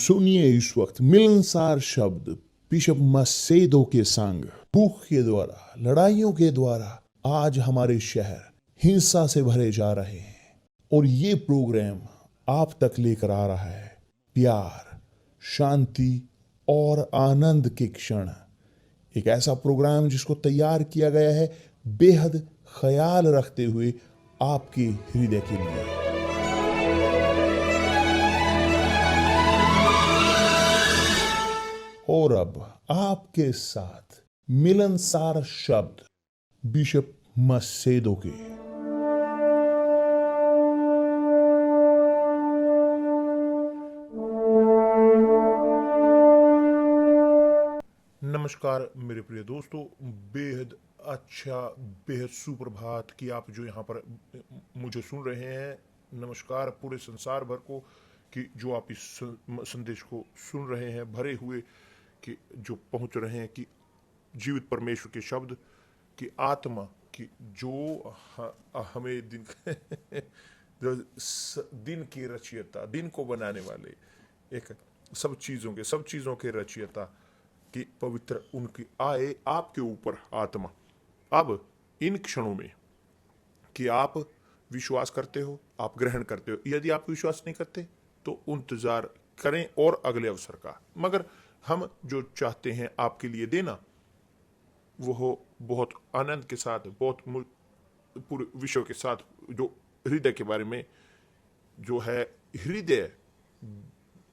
सुनिए इस वक्त मिलनसार शब्द बिशप मसेदो के संग। भूख के द्वारा, लड़ाइयों के द्वारा आज हमारे शहर हिंसा से भरे जा रहे हैं और ये प्रोग्राम आप तक लेकर आ रहा है प्यार, शांति और आनंद के क्षण। एक ऐसा प्रोग्राम जिसको तैयार किया गया है बेहद ख्याल रखते हुए आपके हृदय के लिए। और अब आपके साथ मिलनसार शब्द बिशप मसेदो के। नमस्कार मेरे प्रिय दोस्तों, बेहद अच्छा, बेहद सुप्रभात कि आप जो यहाँ पर मुझे सुन रहे हैं। नमस्कार पूरे संसार भर को कि जो आप इस संदेश को सुन रहे हैं, भरे हुए कि जो पहुंच रहे हैं कि जीवित परमेश्वर के शब्द की आत्मा की जो हमें दिन की रचयिता, दिन को बनाने वाले, एक सब चीज़ों के रचयिता की पवित्र उनकी आए आपके ऊपर आत्मा अब इन क्षणों में कि आप विश्वास करते हो, आप ग्रहण करते हो। यदि आप विश्वास नहीं करते तो इंतजार करें और अगले अवसर का। मगर हम जो चाहते हैं आपके लिए देना वो हो बहुत आनंद के साथ, बहुत पूरे विश्व के साथ, जो हृदय के बारे में जो है, हृदय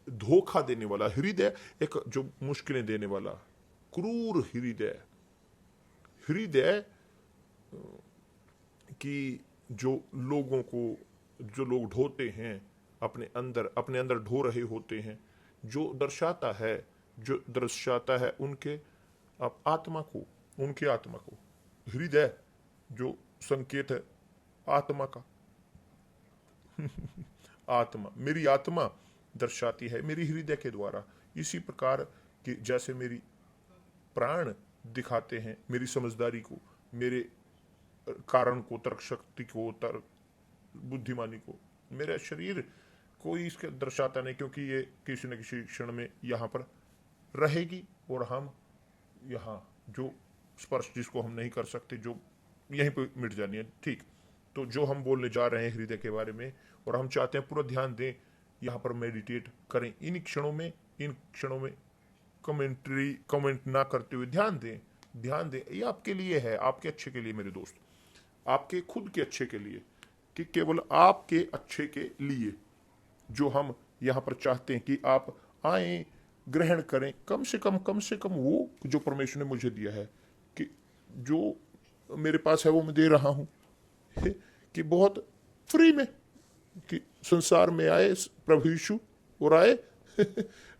धोखा देने वाला हृदय, एक जो मुश्किलें देने वाला क्रूर हृदय कि जो लोगों को, जो लोग ढोते हैं अपने अंदर ढो रहे होते हैं, जो दर्शाता है उनके आत्मा को, हृदय जो संकेत है आत्मा का। आत्मा, मेरी आत्मा दर्शाती है मेरी हृदय के द्वारा। इसी प्रकार कि जैसे मेरी प्राण दिखाते हैं मेरी समझदारी को, मेरे कारण को, तर्क शक्ति को, बुद्धिमानी को, मेरा शरीर कोई इसके दर्शाता नहीं, क्योंकि ये किसी न किसी क्षण में यहाँ पर रहेगी और हम यहाँ जो स्पर्श जिसको हम नहीं कर सकते, जो यहीं पे मिट जानी है। ठीक, तो जो हम बोलने जा रहे हैं हृदय के बारे में, और हम चाहते हैं पूरा ध्यान दें, यहाँ पर मेडिटेट करें इन क्षणों में कमेंट ना करते हुए ध्यान दें। ये आपके लिए है, आपके अच्छे के लिए मेरे दोस्त, आपके खुद के अच्छे के लिए, कि केवल आपके अच्छे के लिए जो हम यहाँ पर चाहते हैं कि आप आए, ग्रहण करें। कम से कम वो जो परमेश्वर ने मुझे दिया है, कि जो मेरे पास है वो मैं दे रहा हूँ, कि बहुत फ्री में, कि संसार में आए प्रभु यीशु और आए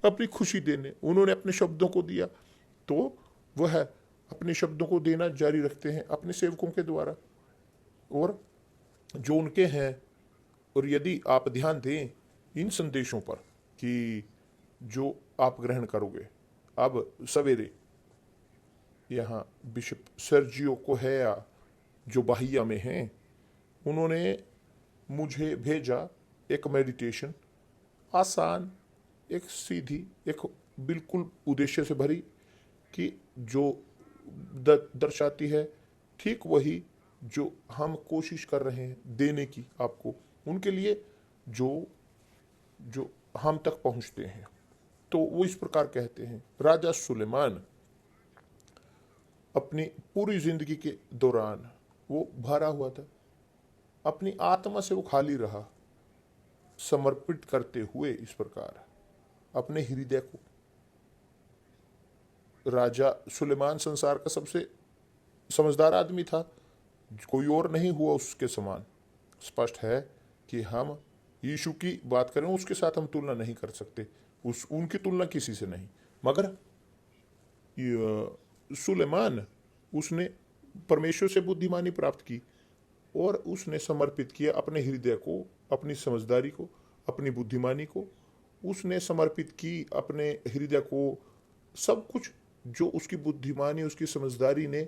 अपनी खुशी देने। उन्होंने अपने शब्दों को दिया, तो वह अपने शब्दों को देना जारी रखते हैं अपने सेवकों के द्वारा, और जो उनके हैं। और यदि आप ध्यान दें इन संदेशों पर कि जो आप ग्रहण करोगे, अब सवेरे यहाँ बिशप सर्जियो कोहेया जो बाहिया में हैं, उन्होंने मुझे भेजा एक मेडिटेशन, आसान, एक सीधी, एक बिल्कुल उद्देश्य से भरी, कि जो दर्शाती है ठीक वही जो हम कोशिश कर रहे हैं देने की आपको, उनके लिए जो हम तक पहुंचते हैं। तो वो इस प्रकार कहते हैं, राजा सुलेमान अपनी पूरी जिंदगी के दौरान वो भरा हुआ था, अपनी आत्मा से वो खाली रहा, समर्पित करते हुए इस प्रकार अपने हृदय को। राजा सुलेमान संसार का सबसे समझदार आदमी था, कोई और नहीं हुआ उसके समान। स्पष्ट है कि हम यीशु की बात करें, उसके साथ हम तुलना नहीं कर सकते, उनकी तुलना किसी से नहीं। मगर सुलेमान, उसने परमेश्वर से बुद्धिमानी प्राप्त की और उसने समर्पित किया अपने हृदय को, अपनी समझदारी को, अपनी बुद्धिमानी को। उसने समर्पित की अपने हृदय को, सब कुछ जो उसकी बुद्धिमानी, उसकी समझदारी ने,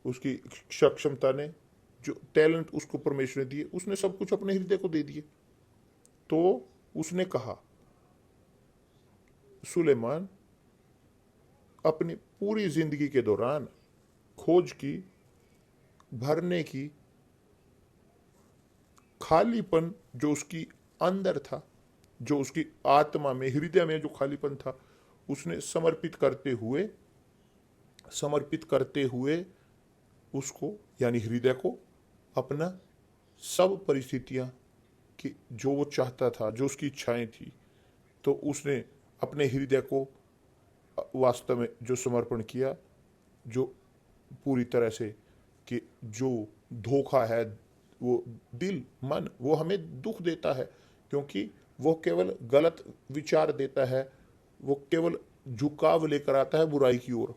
उसकी सक्षमता ने, जो टैलेंट उसको परमेश्वर ने दिए, उसने सब कुछ अपने हृदय को दे दिए। तो उसने कहा सुलेमान अपनी पूरी जिंदगी के दौरान खोज की, भरने की, खालीपन जो उसकी अंदर था, जो उसकी आत्मा में, हृदय में जो खालीपन था, उसने समर्पित करते हुए उसको यानी हृदय को अपना सब परिस्थितियां कि जो वो चाहता था, जो उसकी इच्छाएं थी, तो उसने अपने हृदय को वास्तव में जो समर्पण किया, जो पूरी तरह से कि जो धोखा है, वो दिल मन वो हमें दुख देता है, क्योंकि वो केवल गलत विचार देता है, वो केवल झुकाव लेकर आता है बुराई की ओर।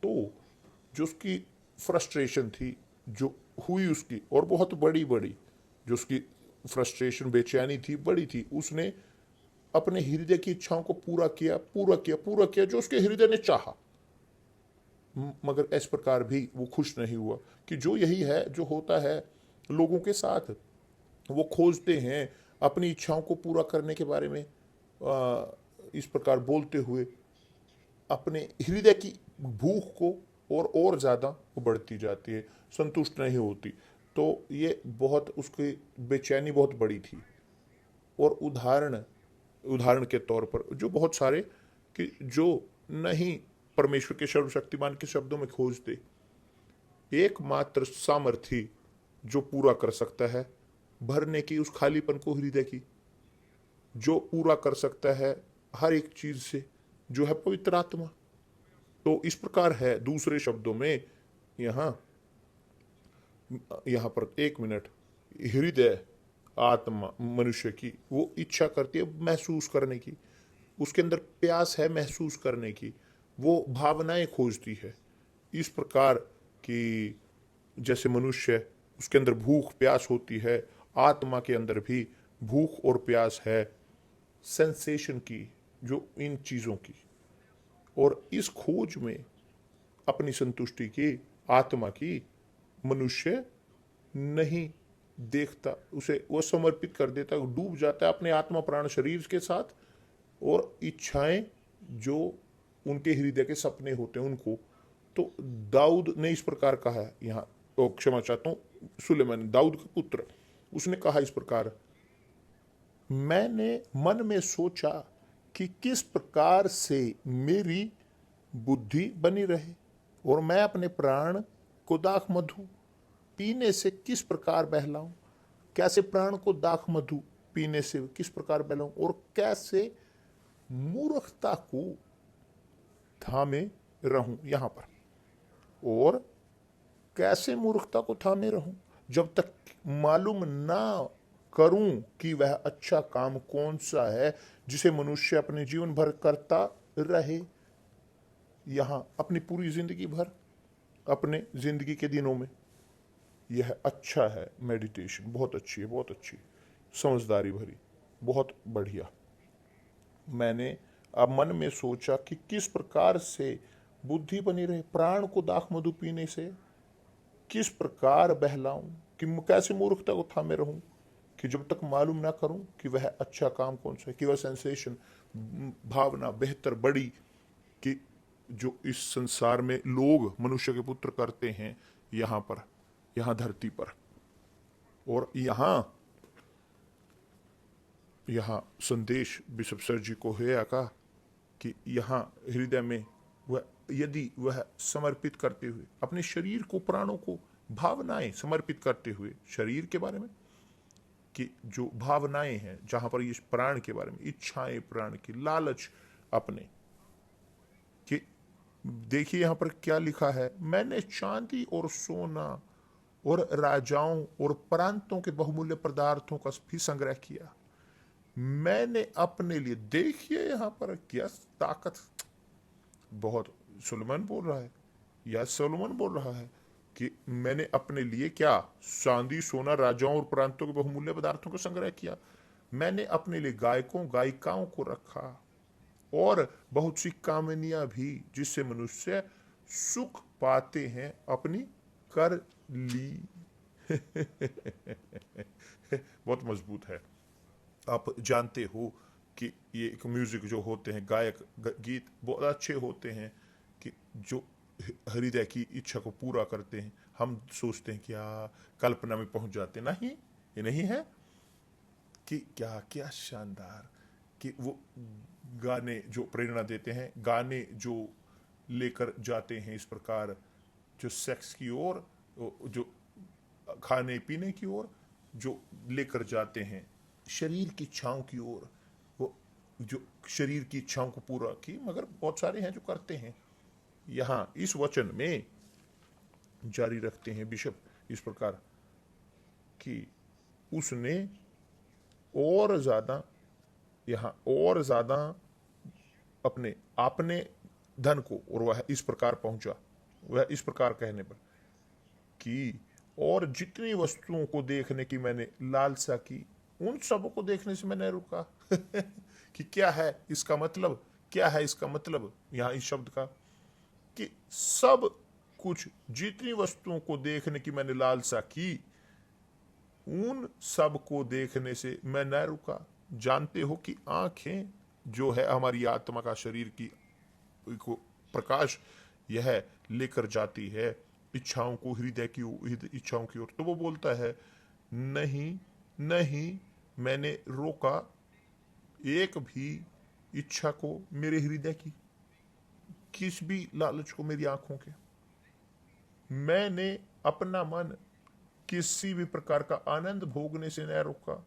तो जो उसकी फ्रस्ट्रेशन थी, जो हुई उसकी, और बहुत बड़ी बड़ी जो उसकी फ्रस्ट्रेशन, बेचैनी थी, बड़ी थी, उसने अपने हृदय की इच्छाओं को पूरा किया, पूरा किया, पूरा किया, जो उसके हृदय ने चाहा। मगर इस प्रकार भी वो खुश नहीं हुआ, कि जो यही है जो होता है लोगों के साथ। वो खोजते हैं अपनी इच्छाओं को पूरा करने के बारे में, इस प्रकार बोलते हुए अपने हृदय की भूख को और ज़्यादा बढ़ती जाती है, संतुष्ट नहीं होती। तो ये बहुत उसकी बेचैनी बहुत बड़ी थी। और उदाहरण के तौर पर जो बहुत सारे कि जो नहीं परमेश्वर के सर्वशक्तिमान के शब्दों में खोजते, एकमात्र सामर्थी जो पूरा कर सकता है भरने की उस खालीपन को हृदय की, जो पूरा कर सकता है हर एक चीज से, जो है पवित्र आत्मा। तो इस प्रकार है, दूसरे शब्दों में यहाँ यहाँ पर 1 मिनट, हृदय आत्मा मनुष्य की वो इच्छा करती है महसूस करने की, उसके अंदर प्यास है महसूस करने की, वो भावनाएं खोजती है। इस प्रकार की जैसे मनुष्य उसके अंदर भूख प्यास होती है, आत्मा के अंदर भी भूख और प्यास है सेंसेशन की, जो इन चीज़ों की। और इस खोज में अपनी संतुष्टि की, आत्मा की, मनुष्य नहीं देखता उसे, वो समर्पित कर देता है, डूब जाता है अपने आत्मा प्राण शरीर के साथ, और इच्छाएं जो उनके हृदय के सपने होते हैं उनको। तो दाऊद ने इस प्रकार कहा है यहाँ, तो क्षमा चाहता हूँ, सुलेमान दाऊद का पुत्र, उसने कहा इस प्रकार, मैंने मन में सोचा कि किस प्रकार से मेरी बुद्धि बनी रहे, और मैं अपने प्राण को दाख मधु पीने से किस प्रकार बहलाऊं। कैसे प्राण को दाख मधु पीने से किस प्रकार बहलाऊं, और कैसे मूर्खता को थामे रहूं। यहां पर, और कैसे मूर्खता को थामे रहूं जब तक मालूम ना करूं कि वह अच्छा काम कौन सा है जिसे मनुष्य अपने जीवन भर करता रहे। यहां अपनी पूरी जिंदगी भर, अपने जिंदगी के दिनों में, यह अच्छा है मेडिटेशन, बहुत अच्छी है, बहुत अच्छी, समझदारी भरी, बहुत बढ़िया। मैंने अब मन में सोचा कि किस प्रकार से बुद्धि बनी रहे, प्राण को दाख मधु पीने से किस प्रकार बहलाऊं, कि कैसे मूर्खता को थामे रहूं, कि जब तक मालूम ना करूं कि वह अच्छा काम कौन सा है, कि वह सेंसेशन, भावना बेहतर बड़ी, कि जो इस संसार में लोग मनुष्य के पुत्र करते हैं यहाँ पर, यहाँ धरती पर। और यहाँ संदेश बिशप सर जी को है का कि यहाँ हृदय में वह, यदि वह समर्पित करते हुए अपने शरीर को, प्राणों को, भावनाएं समर्पित करते हुए शरीर के बारे में, कि जो भावनाएं हैं जहां पर इस प्राण के बारे में, इच्छाएं प्राण की, लालच अपने, कि देखिए यहां पर क्या लिखा है, मैंने चांदी और सोना और राजाओं और प्रांतों के बहुमूल्य पदार्थों का भी संग्रह किया। मैंने अपने लिए, देखिए यहां पर क्या ताकत, बहुत सुलेमान बोल रहा है, या सोलोमन बोल रहा है कि मैंने अपने लिए क्या, चांदी सोना राजाओं और प्रांतों के बहुमूल्य पदार्थों का संग्रह किया। मैंने अपने लिए गायकों गायिकाओं को रखा, और बहुत सी कामनियां भी जिससे मनुष्य सुख पाते हैं अपनी कर ली। बहुत मजबूत है। आप जानते हो कि ये एक म्यूजिक जो होते हैं, गायक गीत बहुत अच्छे होते हैं कि जो हृदय की इच्छा को पूरा करते हैं। हम सोचते हैं क्या कल्पना में पहुंच जाते हैं, नहीं ये नहीं है कि क्या क्या शानदार कि वो गाने जो प्रेरणा देते हैं, गाने जो लेकर जाते हैं इस प्रकार, जो सेक्स की ओर, जो खाने पीने की ओर, जो लेकर जाते हैं शरीर की इच्छाओं की ओर, वो जो शरीर की इच्छाओं को पूरा की, मगर बहुत सारे हैं जो करते हैं। यहाँ इस वचन में जारी रखते हैं बिशप इस प्रकार कि उसने और ज्यादा, यहाँ और ज्यादा अपने आपने धन को, और वह इस प्रकार पहुंचा, वह इस प्रकार कहने पर कि और जितनी वस्तुओं को देखने की मैंने लालसा की, उन सब को देखने से मैंने रुका। कि क्या है इसका मतलब, क्या है इसका मतलब यहाँ इस शब्द का, कि सब कुछ जितनी वस्तुओं को देखने की मैंने लालसा की, उन सब को देखने से मैं न रुका। जानते हो कि आंखें जो है हमारी आत्मा का, शरीर की को प्रकाश यह लेकर जाती है इच्छाओं को, हृदय की इच्छाओं की ओर। तो वो बोलता है नहीं नहीं, मैंने रोका एक भी इच्छा को मेरे हृदय की, किस भी लालच को मेरी आंखों के। मैंने अपना मन किसी भी प्रकार का आनंद भोगने से न रोका।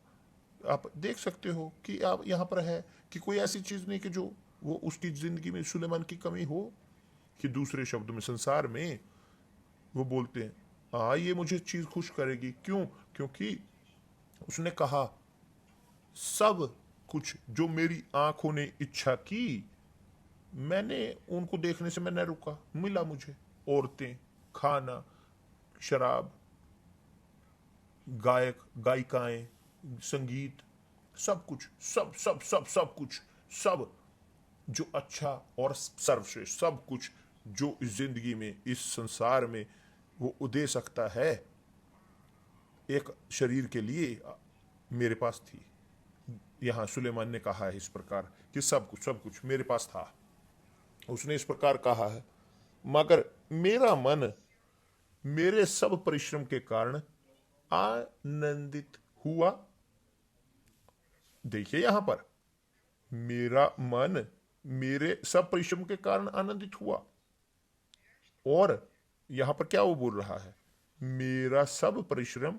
आप देख सकते हो कि आप यहाँ पर है कि कोई ऐसी चीज नहीं कि जो वो उसकी जिंदगी में सुलेमान की कमी हो। कि दूसरे शब्दों में संसार में वो बोलते हैं ये मुझे चीज खुश करेगी, क्यों? क्योंकि उसने कहा सब कुछ जो मेरी आंखों ने इच्छा की, मैंने उनको देखने से मैं न रुका। मिला मुझे औरतें, खाना, शराब, गायक गायिकाएं, संगीत, सब कुछ, सब सब सब सब कुछ, सब जो अच्छा और सर्वश्रेष्ठ, सब कुछ जो इस जिंदगी में, इस संसार में वो दे सकता है एक शरीर के लिए, मेरे पास थी। यहाँ सुलेमान ने कहा है इस प्रकार कि सब कुछ मेरे पास था। उसने इस प्रकार कहा है, मगर मेरा मन मेरे सब परिश्रम के कारण आनंदित हुआ। देखिए यहां पर, मेरा मन मेरे सब परिश्रम के कारण आनंदित हुआ। और यहां पर क्या वो बोल रहा है, मेरा सब परिश्रम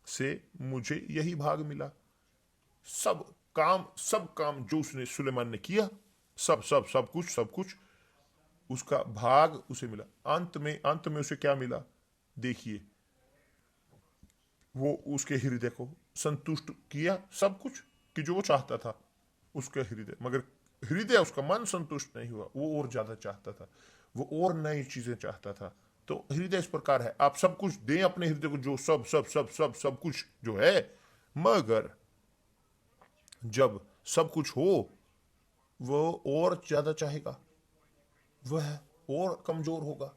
से मुझे यही भाग मिला। सब काम जो उसने, सुलेमान ने किया, सब सब सब कुछ उसका भाग उसे मिला। अंत में उसे क्या मिला? देखिए, वो उसके हृदय को संतुष्ट किया, सब कुछ कि जो वो चाहता था उसके हृदय, मगर हृदय, उसका मन संतुष्ट नहीं हुआ। वो और ज्यादा चाहता था, वो और नई चीजें चाहता था। तो हृदय इस प्रकार है, आप सब कुछ दें अपने हृदय को, जो सब कुछ जो है, मगर जब सब कुछ हो, वो और ज्यादा चाहेगा, वह और कमजोर होगा,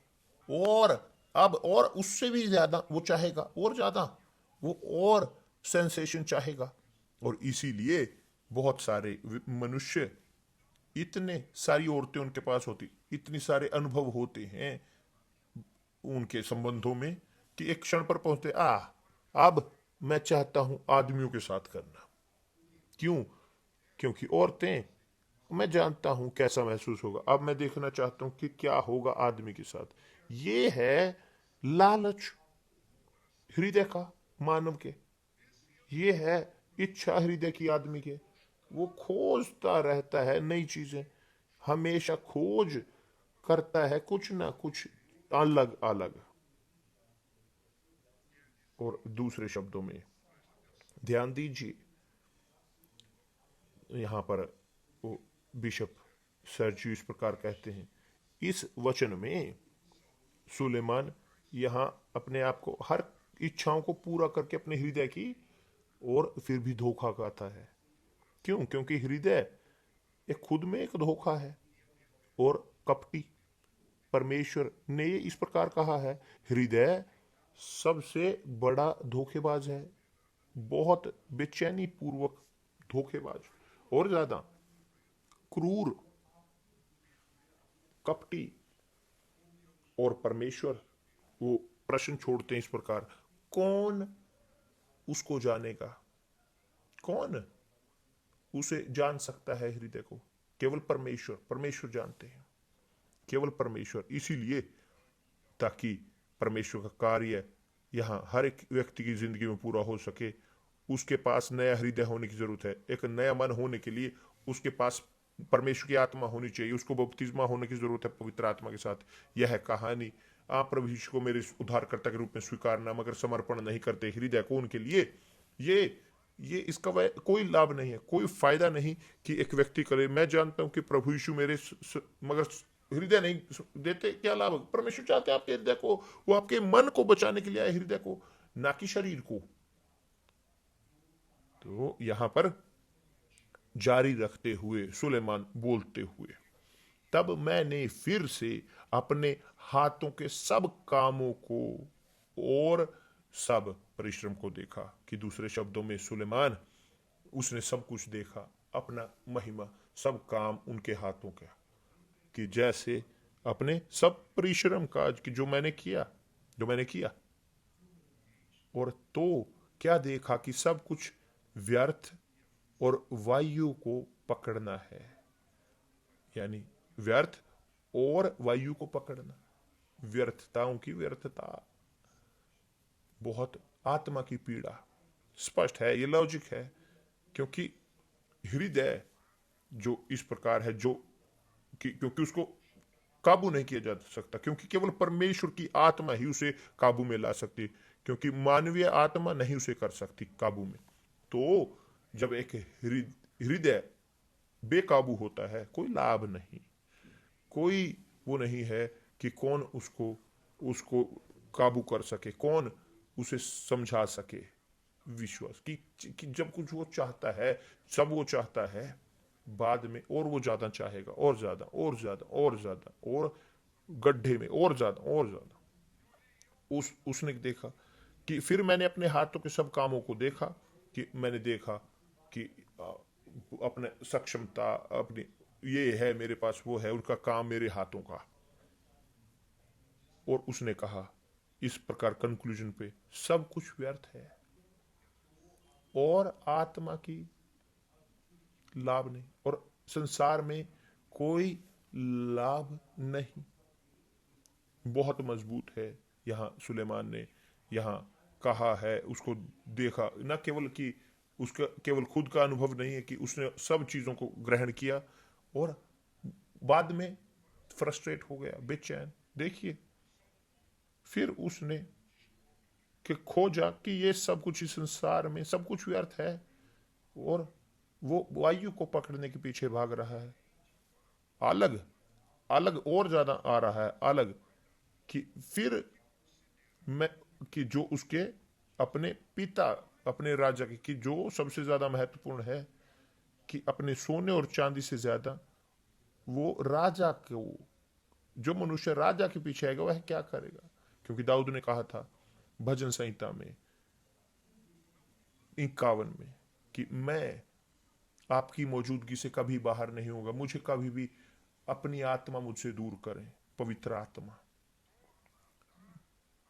और अब और उससे भी ज्यादा वो चाहेगा, और ज्यादा वो और सेंसेशन चाहेगा। और इसीलिए बहुत सारे मनुष्य, इतने सारी औरतें उनके पास होती, इतने सारे अनुभव होते हैं उनके संबंधों में कि एक क्षण पर पहुंचते, अब मैं चाहता हूं आदमियों के साथ करना। क्यों? क्योंकि औरतें, मैं जानता हूं कैसा महसूस होगा, अब मैं देखना चाहता हूं कि क्या होगा आदमी के साथ। ये है लालच हृदय का, मानव के। ये है इच्छा हृदय की आदमी के। वो खोजता रहता है नई चीजें, हमेशा खोज करता है कुछ ना कुछ अलग अलग। और दूसरे शब्दों में ध्यान दीजिए, यहां पर वो बिशप सर्जी इस प्रकार कहते हैं, इस वचन में सुलेमान यहां अपने आप को, हर इच्छाओं को पूरा करके अपने हृदय की, और फिर भी धोखा खाता है। क्यों? क्योंकि हृदय एक खुद में एक धोखा है और कपटी। परमेश्वर ने ये इस प्रकार कहा है, हृदय सबसे बड़ा धोखेबाज है, बहुत बेचैनी पूर्वक धोखेबाज। और ज्यादा क्रूर, कपटी। और परमेश्वर वो प्रश्न छोड़ते हैं इस प्रकार, कौन उसको जानेगा? कौन उसे जान सकता है हृदय को? केवल परमेश्वर, परमेश्वर जानते हैं, केवल परमेश्वर। इसीलिए ताकि परमेश्वर का कार्य यहाँ हर एक व्यक्ति की जिंदगी में पूरा हो सके, उसके पास नया हृदय होने की जरूरत है। एक नया मन होने के लिए उसके पास परमेश्वर की आत्मा होनी चाहिए, उसको बपतिस्मा होने की जरूरत है पवित्र आत्मा के साथ। यह है कहानी। आप प्रभु यीशु को मेरे उद्धारकर्ता के रूप में स्वीकारना मगर समर्पण नहीं करते हृदय को उनके लिए, ये इसका कोई लाभ नहीं है, कोई फायदा नहीं कि एक व्यक्ति करे मैं जानता हूं कि प्रभु यीशु मेरे मगर हृदय नहीं देते। क्या लाभ? परमेश्वर चाहते हैं आपके हृदय को, वो आपके मन को बचाने के लिए आए, हृदय को, ना कि शरीर को। तो यहां पर जारी रखते हुए सुलेमान बोलते हुए, तब मैंने फिर से अपने हाथों के सब कामों को और सब परिश्रम को देखा। कि दूसरे शब्दों में सुलेमान, उसने सब कुछ देखा, अपना महिमा, सब काम उनके हाथों का, कि जैसे अपने सब परिश्रम का कि जो मैंने किया। और तो क्या देखा कि सब कुछ व्यर्थ और वायु को पकड़ना है। यानी व्यर्थ और वायु को पकड़ना, व्यर्थताओं की व्यर्थता, बहुत आत्मा की पीड़ा। स्पष्ट है, ये लॉजिक है, क्योंकि हृदय जो इस प्रकार है, जो क्योंकि उसको काबू नहीं किया जा सकता, क्योंकि केवल परमेश्वर की आत्मा ही उसे काबू में ला सकती, क्योंकि मानवीय आत्मा नहीं उसे कर सकती काबू में। तो जब एक हृदय बेकाबू होता है, कोई लाभ नहीं, कोई वो नहीं है कि कौन उसको उसको काबू कर सके, कौन उसे समझा सके। विश्वास कि जब कुछ वो चाहता है, सब वो चाहता है, बाद में और वो ज्यादा चाहेगा, और ज्यादा और ज्यादा और ज्यादा, और गड्ढे में और ज्यादा और ज्यादा। उसने देखा कि फिर मैंने अपने हाथों के सब कामों को देखा, कि मैंने देखा कि अपने सक्षमता, अपनी ये है मेरे पास, वो है उनका काम मेरे हाथों का। और उसने कहा इस प्रकार कंक्लूजन पे, सब कुछ व्यर्थ है और आत्मा की लाभ नहीं, और संसार में कोई लाभ नहीं। बहुत मजबूत है। यहाँ सुलेमान ने यहाँ कहा है, उसको देखा, न केवल कि उसका केवल खुद का अनुभव नहीं है कि उसने सब चीजों को ग्रहण किया और बाद में फ्रस्ट्रेट हो गया, बेचैन। देखिए फिर उसने कि खोजा कि ये सब कुछ इस संसार में सब कुछ व्यर्थ है, और वो वायु को पकड़ने के पीछे भाग रहा है। अलग अलग और ज्यादा आ रहा है, अलग कि फिर मैं कि जो उसके अपने पिता, अपने राजा की कि जो सबसे ज्यादा महत्वपूर्ण है, कि अपने सोने और चांदी से ज्यादा वो राजा को, जो मनुष्य राजा के पीछे आएगा वह क्या करेगा? क्योंकि दाऊद ने कहा था भजन संहिता में 51 में कि मैं आपकी मौजूदगी से कभी बाहर नहीं होगा, मुझे कभी भी अपनी आत्मा मुझसे दूर करें, पवित्र आत्मा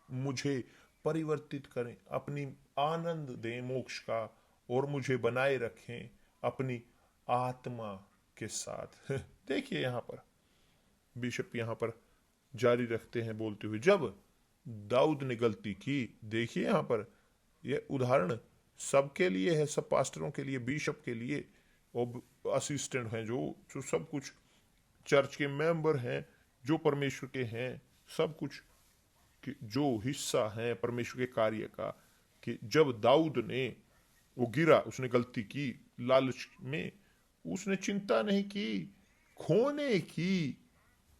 मुझे परिवर्तित करें, अपनी आनंद दें मोक्ष का, और मुझे बनाए रखें अपनी आत्मा के साथ। देखिए यहां पर बिशप यहां पर जारी रखते हैं बोलते हुए, जब दाऊद ने गलती की, देखिए यहां पर यह उदाहरण सबके लिए है, सब पास्टरों के लिए, बिशप के लिए, और असिस्टेंट हैं जो सब कुछ चर्च के मेंबर हैं, जो परमेश्वर के हैं, सब कुछ कि जो हिस्सा है परमेश्वर के कार्य का। कि जब दाऊद ने वो गिरा, उसने गलती की लालच में, उसने चिंता नहीं की खोने की,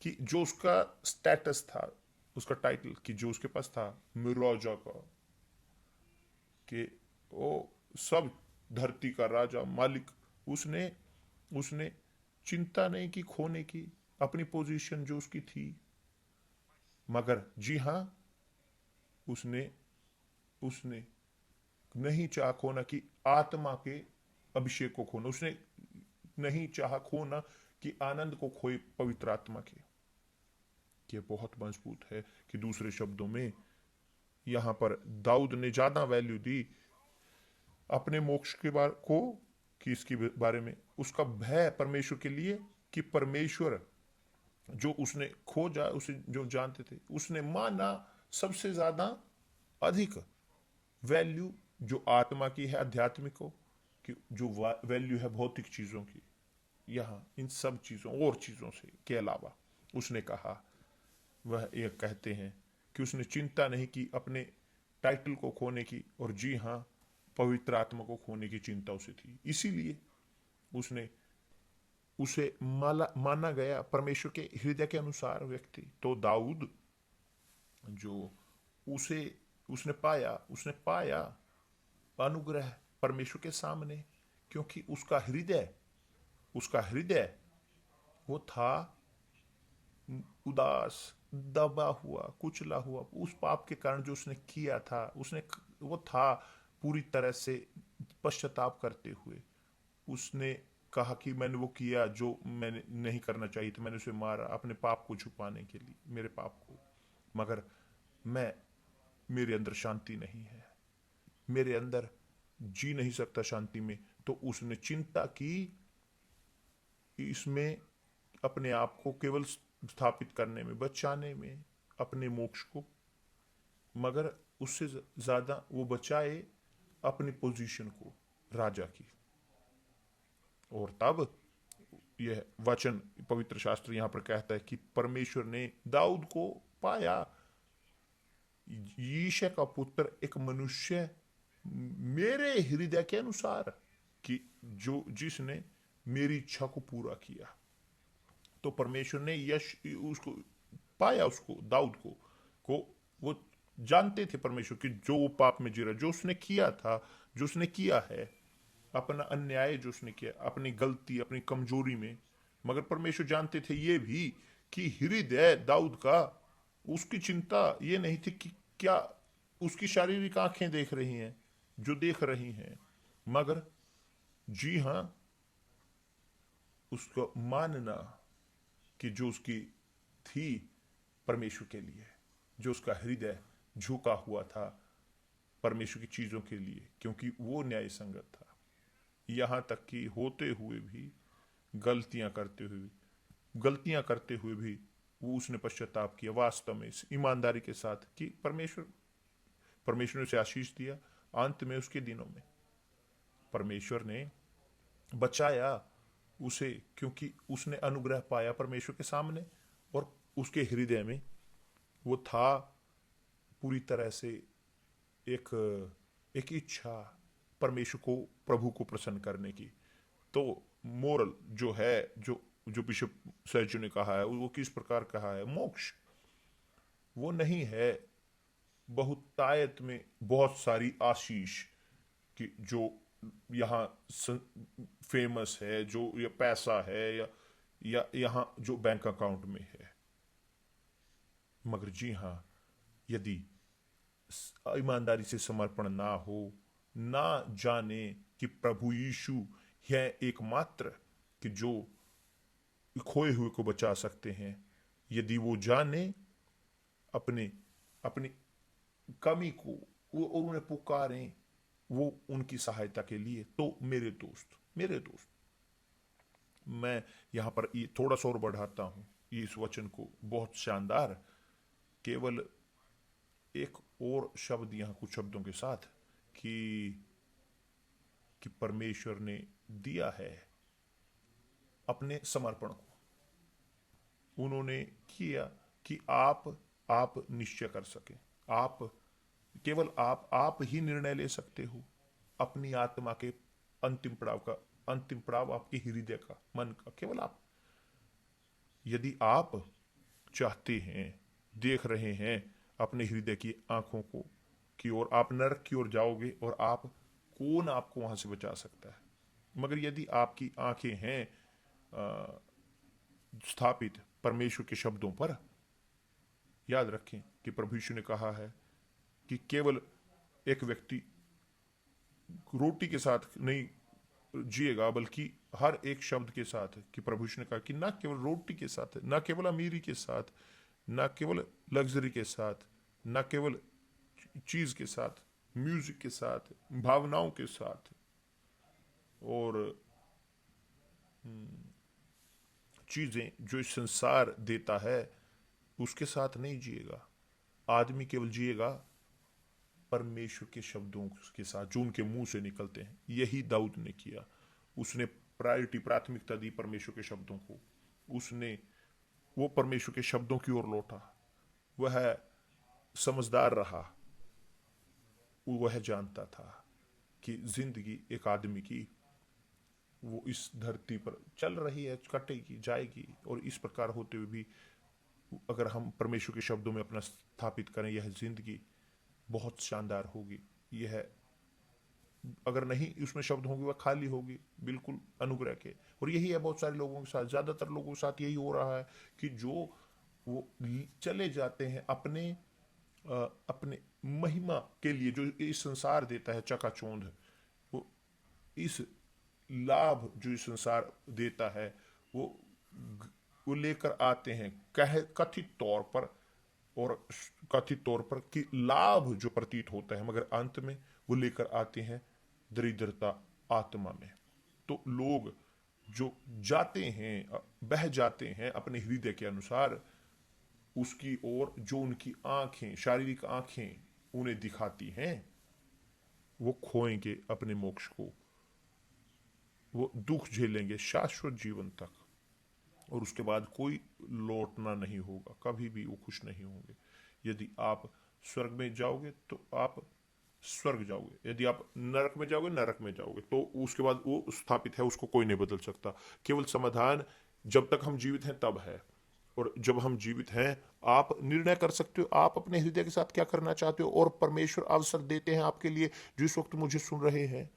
कि जो उसका स्टेटस था, उसका टाइटल, कि जो उसके पास था मिर्राजा का, कि वो सब धरती का राजा मालिक, उसने उसने चिंता नहीं की खोने की अपनी पोजीशन जो उसकी थी। मगर जी हां, उसने उसने नहीं चाह खोना कि आत्मा के अभिषेक को खोना। उसने नहीं चाहा खोना कि आनंद को खोए पवित्र आत्मा के। ये बहुत मजबूत है कि दूसरे शब्दों में यहां पर दाऊद ने ज्यादा वैल्यू दी अपने मोक्ष के बारे को कि इसके बारे में उसका भय परमेश्वर के लिए कि परमेश्वर जो उसने खोजा उसे जो जानते थे उसने माना सबसे ज्यादा अधिक वैल्यू जो आत्मा की है आध्यात्मिक को कि जो वैल्यू है भौतिक चीजों की यहाँ इन सब चीजों और चीजों से के अलावा उसने कहा वह एक कहते हैं कि उसने चिंता नहीं की अपने टाइटल को खोने की और जी हाँ पवित्र आत्मा को खोने की चिंता उसे थी इसीलिए उसने उसे माना गया परमेश्वर के हृदय के अनुसार व्यक्ति। तो दाऊद जो उसे उसने पाया अनुग्रह परमेश्वर के सामने क्योंकि उसका हृदय वो था उदास दबा हुआ कुचला हुआ उस पाप के कारण जो उसने किया था उसने वो था पूरी तरह से पश्चाताप करते हुए उसने कहा कि मैंने वो किया जो मैंने नहीं करना चाहिए था मैंने उसे मारा अपने पाप को छुपाने के लिए मेरे पाप को मगर मैं मेरे अंदर शांति नहीं है मेरे अंदर जी नहीं सकता शांति में तो उसने चिंता की इसमें अपने आप को केवल स्थापित करने में बचाने में अपने मोक्ष को मगर उससे ज्यादा वो बचाए अपनी पोजीशन को राजा की। और तब यह वचन पवित्र शास्त्र यहां पर कहता है कि परमेश्वर ने दाऊद को पाया यीशे का पुत्र एक मनुष्य मेरे हृदय के अनुसार कि जो जिसने मेरी इच्छा को पूरा किया। तो परमेश्वर ने यश उसको पाया उसको दाऊद को वो जानते थे परमेश्वर कि जो वो पाप में जी रहा जो उसने किया था जो उसने किया है अपना अन्याय जो उसने किया अपनी गलती अपनी कमजोरी में मगर परमेश्वर जानते थे ये भी कि हृदय दाऊद का उसकी चिंता ये नहीं थी कि क्या उसकी शारीरिक आंखें देख रही हैं जो देख रही हैं मगर जी हां उसको मानना कि जो उसकी थी परमेश्वर के लिए जो उसका हृदय झुका हुआ था परमेश्वर की चीजों के लिए क्योंकि वो न्याय संगत था यहां तक कि होते हुए भी गलतियां करते हुए भी वो उसने पश्चाताप किया वास्तव में ईमानदारी के साथ कि परमेश्वर ने उसे आशीष दिया। अंत में उसके दिनों में परमेश्वर ने बचाया उसे क्योंकि उसने अनुग्रह पाया परमेश्वर के सामने और उसके हृदय में वो था पूरी तरह से एक इच्छा परमेश्वर को प्रभु को प्रसन्न करने की। तो मोरल जो है जो बिशप सर्जू ने कहा है वो किस प्रकार कहा है मोक्ष वो नहीं है बहुतायत में बहुत सारी आशीष कि जो यहाँ फेमस है जो या पैसा है या यहाँ जो बैंक अकाउंट में है मगर जी हाँ यदि ईमानदारी से समर्पण ना हो ना जाने कि प्रभु यीशु है एकमात्र कि जो खोए हुए को बचा सकते हैं यदि वो जाने अपने अपनी कमी को वो और उन्हें पुकारें वो उनकी सहायता के लिए तो मेरे दोस्त मैं यहां पर ये थोड़ा सा और बढ़ाता हूं ये इस वचन को बहुत शानदार केवल एक और शब्द यहां कुछ शब्दों के साथ कि परमेश्वर ने दिया है अपने समर्पण को उन्होंने किया कि आप निश्चय कर सके आप केवल आप ही निर्णय ले सकते हो अपनी आत्मा के अंतिम पड़ाव आपके हृदय का मन का केवल आप यदि आप चाहते हैं देख रहे हैं अपने हृदय की आंखों को की ओर आप नरक की ओर जाओगे और आप कौन आपको वहां से बचा सकता है मगर यदि आपकी आंखें हैं स्थापित परमेश्वर के शब्दों पर याद रखें कि प्रभु यीशु ने कहा है कि केवल एक व्यक्ति रोटी के साथ नहीं जिएगा, बल्कि हर एक शब्द के साथ, कि प्रभु यीशु ने कहा कि ना केवल रोटी के साथ, ना केवल अमीरी के साथ, ना केवल लग्जरी के साथ, ना केवल चीज के साथ, म्यूजिक के साथ, भावनाओं के साथ और चीजें जो इस संसार देता है उसके साथ नहीं जिएगा। आदमी केवल जिएगा परमेश्वर के शब्दों के साथ जो उनके मुंह से निकलते हैं। यही दाऊद ने किया। उसने प्राथमिकता दी परमेश्वर के शब्दों को। वो परमेश्वर के शब्दों की ओर लौटा। वह समझदार रहा। वह जानता था कि जिंदगी एक आदमी की वो इस धरती पर चल रही है, कटेगी, जाएगी, और इस प्रकार होते हुए भी अगर हम परमेश्वर के शब्दों में अपना स्थापित करें, यह जिंदगी बहुत शानदार होगी। यह अगर नहीं उसमें शब्द होंगे वह खाली होगी, बिल्कुल अनुग्रह के। और यही है बहुत सारे लोगों के साथ, ज्यादातर लोगों के साथ यही हो रहा है कि जो वो चले जाते हैं अपने महिमा के लिए, जो इस संसार देता है चकाचौंध, वो इस लाभ जो इस संसार देता है वो लेकर आते हैं कथित तौर पर, और कथित तौर पर कि लाभ जो प्रतीत होता है, मगर अंत में वो लेकर आते हैं दरिद्रता आत्मा में। तो लोग जो जाते हैं, बह जाते हैं अपने हृदय के अनुसार उसकी ओर, जो उनकी आंखें, शारीरिक आंखें उन्हें दिखाती हैं, वो खोएंगे अपने मोक्ष को। वो दुख झेलेंगे शाश्वत जीवन तक, और उसके बाद कोई लौटना नहीं होगा, कभी भी वो खुश नहीं होंगे। यदि आप स्वर्ग में जाओगे तो आप स्वर्ग जाओगे, यदि आप नरक में जाओगे नरक में जाओगे। तो उसके बाद वो स्थापित है, उसको कोई नहीं बदल सकता। केवल समाधान जब तक हम जीवित हैं तब है, और जब हम जीवित हैं आप निर्णय कर सकते हो आप अपने हृदय के साथ क्या करना चाहते हो। और परमेश्वर अवसर देते हैं आपके लिए। जिस वक्त मुझे सुन रहे हैं,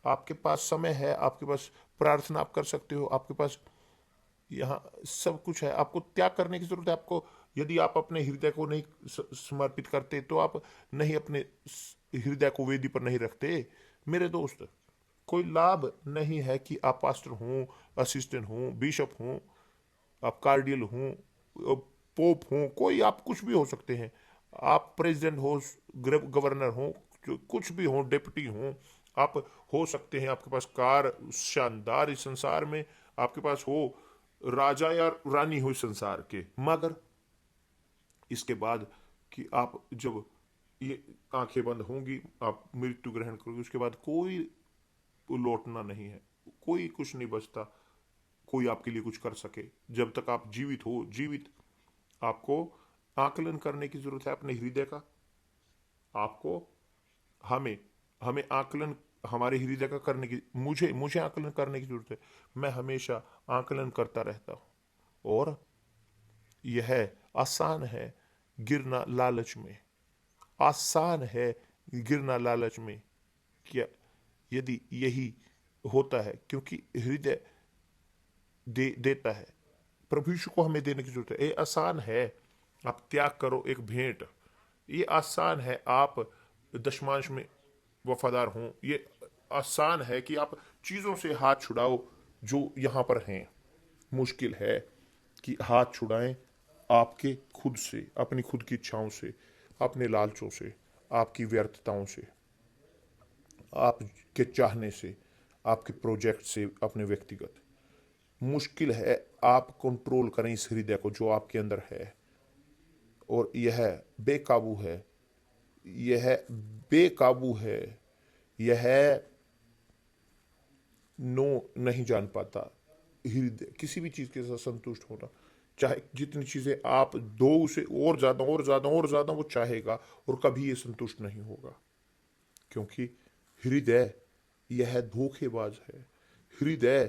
आपके पास समय है, आपके पास प्रार्थना आप कर सकते हो, आपके पास यहाँ सब कुछ है। आपको त्याग करने की जरूरत है। आपको, यदि आप अपने हृदय को नहीं समर्पित करते तो आप नहीं अपने हृदय को वेदी पर नहीं रखते। मेरे दोस्त, कोई लाभ नहीं है कि आप पास्टर हों, असिस्टेंट हों, बिशप हों, आप कार्डियल हों, पोप हों, कोई आप कुछ भी हो सकते हैं। आप प्रेसिडेंट हो, गवर्नर हो, कुछ भी हो, डिप्टी हो, आप हो सकते हैं। आपके पास कार शानदार इस संसार में, आपके पास हो राजा या रानी हो इस संसार के, मगर इसके बाद कि आप जब ये आंखें बंद होंगी, आप मृत्यु ग्रहण करोगे, उसके बाद कोई लौटना नहीं है, कोई कुछ नहीं बचता, कोई आपके लिए कुछ कर सके। जब तक आप जीवित हो, जीवित आपको आकलन करने की जरूरत है अपने हृदय का। आपको हमें हमें आकलन हमारे हृदय का करने की, मुझे आकलन करने की जरूरत है। मैं हमेशा आकलन करता रहता हूं। और यह आसान है गिरना लालच में, आसान है गिरना लालच में। क्या यदि यही होता है, क्योंकि हृदय देता है, प्रभु यीशु को हमें देने की जरूरत है। ये आसान है आप त्याग करो एक भेंट, ये आसान है आप दशमांश में वफादार हों, ये आसान है कि आप चीज़ों से हाथ छुड़ाओ जो यहाँ पर हैं। मुश्किल है कि हाथ छुड़ाएं आपके खुद से, अपनी खुद की इच्छाओं से, अपने लालचों से, आपकी व्यर्थताओं से, आपके चाहने से, आपके प्रोजेक्ट से, अपने व्यक्तिगत। मुश्किल है आप कंट्रोल करें इस हृदय को जो आपके अंदर है, और यह बेकाबू है, यह बेकाबू है, यह नो नहीं जान पाता। हृदय किसी भी चीज के साथ संतुष्ट होना, चाहे जितनी चीजें आप दो उसे और ज्यादा और ज्यादा और ज्यादा वो चाहेगा, और कभी ये संतुष्ट नहीं होगा। क्योंकि हृदय यह धोखेबाज है। हृदय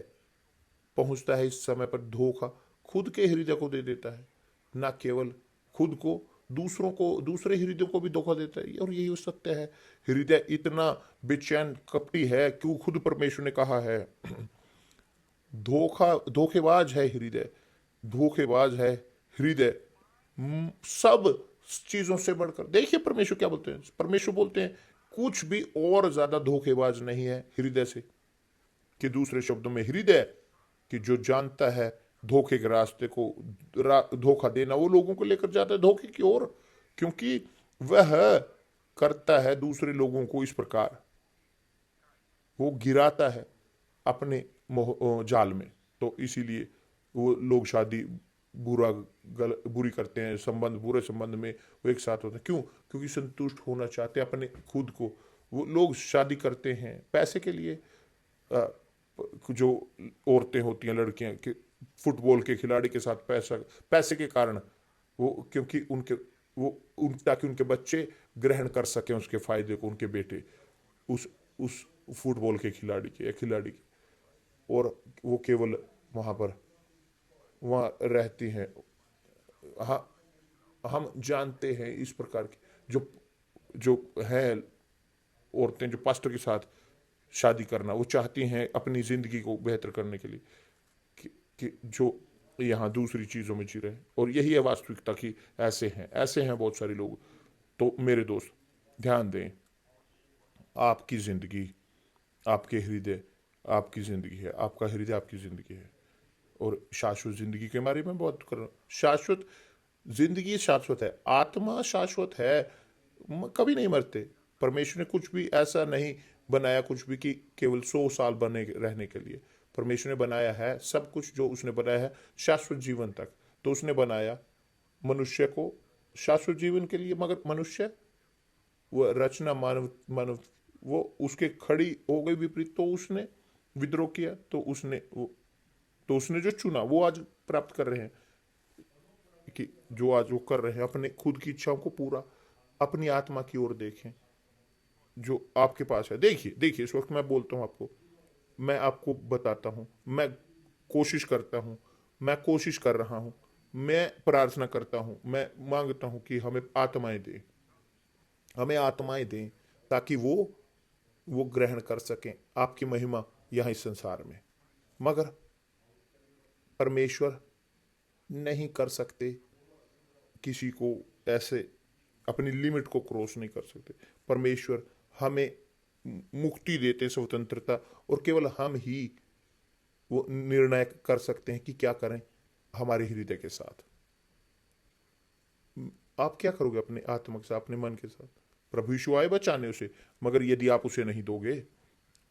पहुंचता है इस समय पर धोखा खुद के हृदय को दे देता है, ना केवल खुद को, दूसरों को, दूसरे हृदय को भी धोखा देता है। और यही सत्य है, हृदय इतना बेचैन कपटी है क्यों, खुद परमेश्वर ने कहा है धोखेबाज है हृदय, धोखेबाज है हृदय सब चीजों से बढ़कर। देखिए परमेश्वर क्या बोलते हैं, परमेश्वर बोलते हैं कुछ भी और ज्यादा धोखेबाज नहीं है हृदय से। कि दूसरे शब्दों में हृदय, कि जो जानता है धोखे के रास्ते को, धोखा देना, वो लोगों को लेकर जाता है धोखे की ओर, क्योंकि वह करता है दूसरे लोगों को इस प्रकार, वो गिराता है अपने जाल में। तो इसीलिए वो लोग शादी बुरी करते हैं, संबंध, बुरे संबंध में वो एक साथ होते हैं। क्यों? क्योंकि संतुष्ट होना चाहते हैं अपने खुद को। वो लोग शादी करते हैं पैसे के लिए। जो औरतें होती हैं, लड़कियां कि फुटबॉल के खिलाड़ी के साथ पैसे के कारण, वो क्योंकि उनके ताकि उनके बच्चे ग्रहण कर सकें उसके फायदे को, उनके बेटे उस फुटबॉल के खिलाड़ी के या खिलाड़ी के, और वो केवल वहाँ रहती हैं। हाँ, हम जानते हैं इस प्रकार की जो जो है औरतें जो पास्टर के साथ शादी करना, वो चाहती हैं अपनी ज़िंदगी को बेहतर करने के लिए कि जो यहाँ दूसरी चीज़ों में जी रहे हैं। और यही है वास्तविकता की ऐसे हैं बहुत सारे लोग। तो मेरे दोस्त, ध्यान दें, आपकी ज़िंदगी, आपके हृदय आपकी ज़िंदगी है, आपका हृदय आपकी ज़िंदगी है। और शाश्वत ज़िंदगी के बारे में बात कर रहा हूँ। शाश्वत ज़िंदगी शाश्वत है, आत्मा शाश्वत है, कभी नहीं मरते। परमेश्वर ने कुछ भी ऐसा नहीं बनाया, कुछ भी कि केवल 100 साल बने रहने के लिए। परमेश्वर ने बनाया है सब कुछ, जो उसने बनाया है शाश्वत जीवन तक। तो उसने बनाया मनुष्य को शाश्वत जीवन के लिए, मगर मनुष्य वो रचना मानव वो उसके खड़ी हो गई विपरीत, तो उसने विद्रोह किया। तो उसने जो चुना वो आज प्राप्त कर रहे हैं, कि जो आज वो कर रहे हैं अपने खुद की इच्छाओं को पूरा। अपनी आत्मा की ओर देखें जो आपके पास है। देखिए देखिए, इस वक्त मैं बोलता हूँ आपको, मैं आपको बताता हूँ, मैं कोशिश करता हूँ, मैं कोशिश कर रहा हूँ, मैं प्रार्थना करता हूँ, मैं मांगता हूँ कि हमें आत्माएं दें, ताकि वो ग्रहण कर सकें आपकी महिमा यहाँ इस संसार में। मगर परमेश्वर नहीं कर सकते किसी को ऐसे, अपनी लिमिट को क्रॉस नहीं कर सकते। परमेश्वर हमें मुक्ति देते, स्वतंत्रता, और केवल हम ही वो निर्णय कर सकते हैं कि क्या करें हमारे हृदय के साथ। आप क्या करोगे अपने आत्मा के साथ, अपने मन के साथ? प्रभु यीशु आए बचाने उसे, मगर यदि आप उसे नहीं दोगे,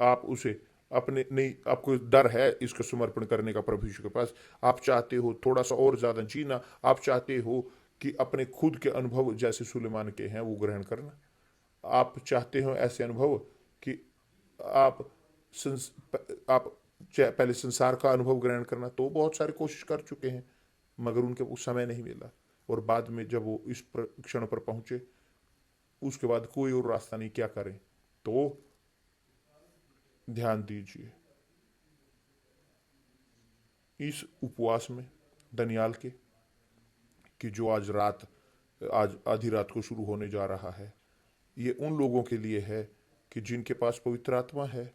आप उसे अपने नहीं, आपको डर है इसको समर्पण करने का प्रभु यीशु के पास, आप चाहते हो थोड़ा सा और ज्यादा जीना, आप चाहते हो कि अपने खुद के अनुभव जैसे सुलेमान के हैं वो ग्रहण करना, आप चाहते हो ऐसे अनुभव कि आप आप पहले संसार का अनुभव ग्रहण करना, तो बहुत सारे कोशिश कर चुके हैं, मगर उनके उस समय नहीं मिला। और बाद में जब वो इस क्षण पर पहुंचे, उसके बाद कोई और रास्ता नहीं, क्या करें? तो ध्यान दीजिए, इस उपवास में दनियाल के, कि जो आज आधी रात को शुरू होने जा रहा है, ये उन लोगों के लिए है कि जिनके पास पवित्र आत्मा है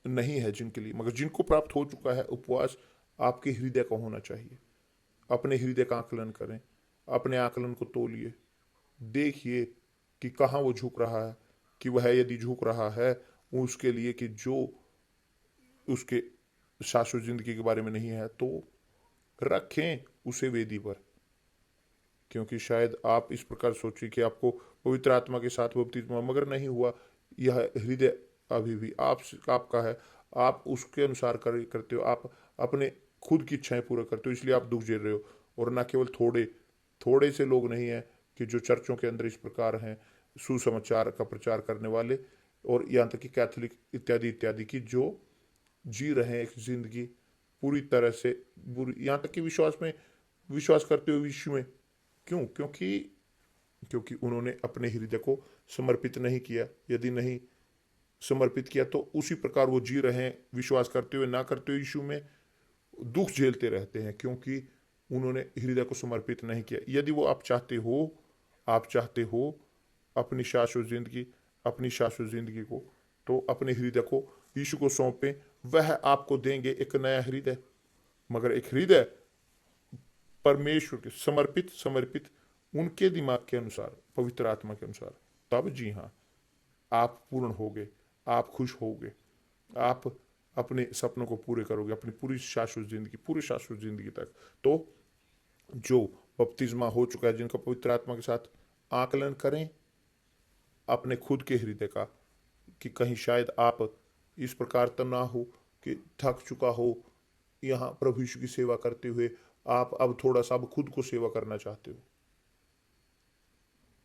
नहीं है, जिनके लिए, मगर जिनको प्राप्त हो चुका है। उपवास आपके हृदय का होना चाहिए। अपने हृदय का आकलन करें, अपने आकलन को तोलिए, देखिए कि कहाँ वो झुक रहा है, कि वह यदि झुक रहा है उसके लिए कि जो उसके शाश्वत जिंदगी के बारे में नहीं है, तो रखें उसे वेदी पर। क्योंकि शायद आप इस प्रकार सोचिए कि आपको पवित्र आत्मा के साथ बपतिस्मा मगर नहीं हुआ, यह हृदय अभी भी आपका है, आप उसके अनुसार करते हो, आप अपने खुद की इच्छाएं पूरा करते हो, इसलिए आप दुख झेल रहे हो। और ना केवल थोड़े थोड़े से लोग नहीं हैं कि जो चर्चों के अंदर इस प्रकार हैं, सुसमाचार का प्रचार करने वाले, और यहाँ तक कि कैथोलिक इत्यादि इत्यादि की, जो जी रहे हैं एक जिंदगी पूरी तरह से बुरी, यहाँ तक कि विश्वास करते हुए विश्व में। क्यों? क्योंकि उन्होंने अपने हृदय को समर्पित नहीं किया। यदि नहीं समर्पित किया तो उसी प्रकार वो जी रहे हैं, विश्वास करते हुए ना करते हुए यीशु में, दुख झेलते रहते हैं, क्योंकि उन्होंने हृदय को समर्पित नहीं किया। यदि वो आप चाहते हो अपनी शाश्वत जिंदगी को, तो अपने हृदय को यीशु को सौंपें, वह आपको देंगे एक नया हृदय, मगर एक हृदय परमेश्वर के समर्पित उनके दिमाग के अनुसार, पवित्र आत्मा के अनुसार। तब जी हाँ, आप पूर्ण होगे, आप खुश होगे, आप अपने सपनों को पूरे करोगे, अपनी पूरी शाश्वत जिंदगी तक। तो जो बपतिस्मा हो चुका है, जिनका पवित्र आत्मा के साथ, आकलन करें अपने खुद के हृदय का, कि कहीं शायद आप इस प्रकार तो ना हो कि थक चुका हो यहाँ प्रभु यीशु की सेवा करते हुए, आप अब थोड़ा सा अब खुद को सेवा करना चाहते हो।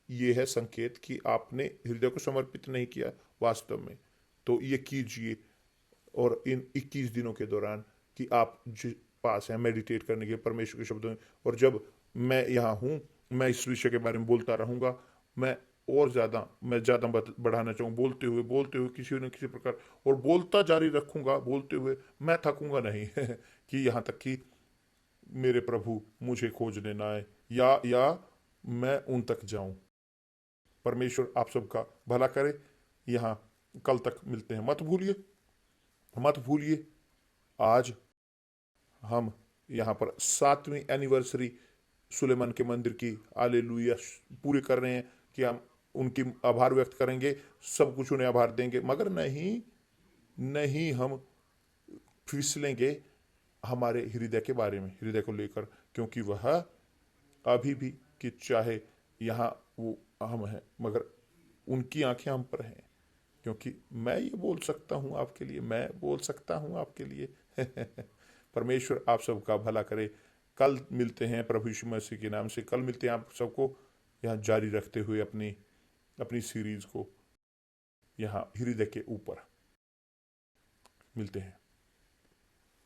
ये है संकेत कि आपने हृदय को समर्पित नहीं किया वास्तव में। तो ये कीजिए, और इन 21 दिनों के दौरान कि आप जिस पास हैं मेडिटेट करने के परमेश्वर के शब्दों में, और जब मैं यहाँ हूँ मैं इस विषय के बारे में बोलता रहूँगा। मैं ज़्यादा बढ़ाना चाहूँ, बोलते हुए किसी न किसी प्रकार, और बोलता जारी रखूँगा, बोलते हुए मैं थकूँगा नहीं कि यहाँ तक कि मेरे प्रभु मुझे खोजने ना आए, या मैं उन तक जाऊं। परमेश्वर आप सबका भला करे। यहाँ कल तक मिलते हैं। मत भूलिए आज हम यहाँ पर 7वीं एनिवर्सरी सुलेमान के मंदिर की हालेलुया पूरे कर रहे हैं, कि हम उनकी आभार व्यक्त करेंगे, सब कुछ उन्हें आभार देंगे, मगर नहीं नहीं हम फिसलेंगे हमारे हृदय के बारे में, हृदय को लेकर, क्योंकि वह अभी भी, कि चाहे यहाँ वो हम हैं मगर उनकी आंखें हम पर हैं। क्योंकि मैं ये बोल सकता हूँ आपके लिए, मैं बोल सकता हूँ आपके लिए परमेश्वर आप सबका भला करे। कल मिलते हैं प्रभु यीशु मसीह के नाम से, कल मिलते हैं आप सबको यहाँ जारी रखते हुए अपनी अपनी सीरीज को, यहाँ हृदय के ऊपर मिलते हैं।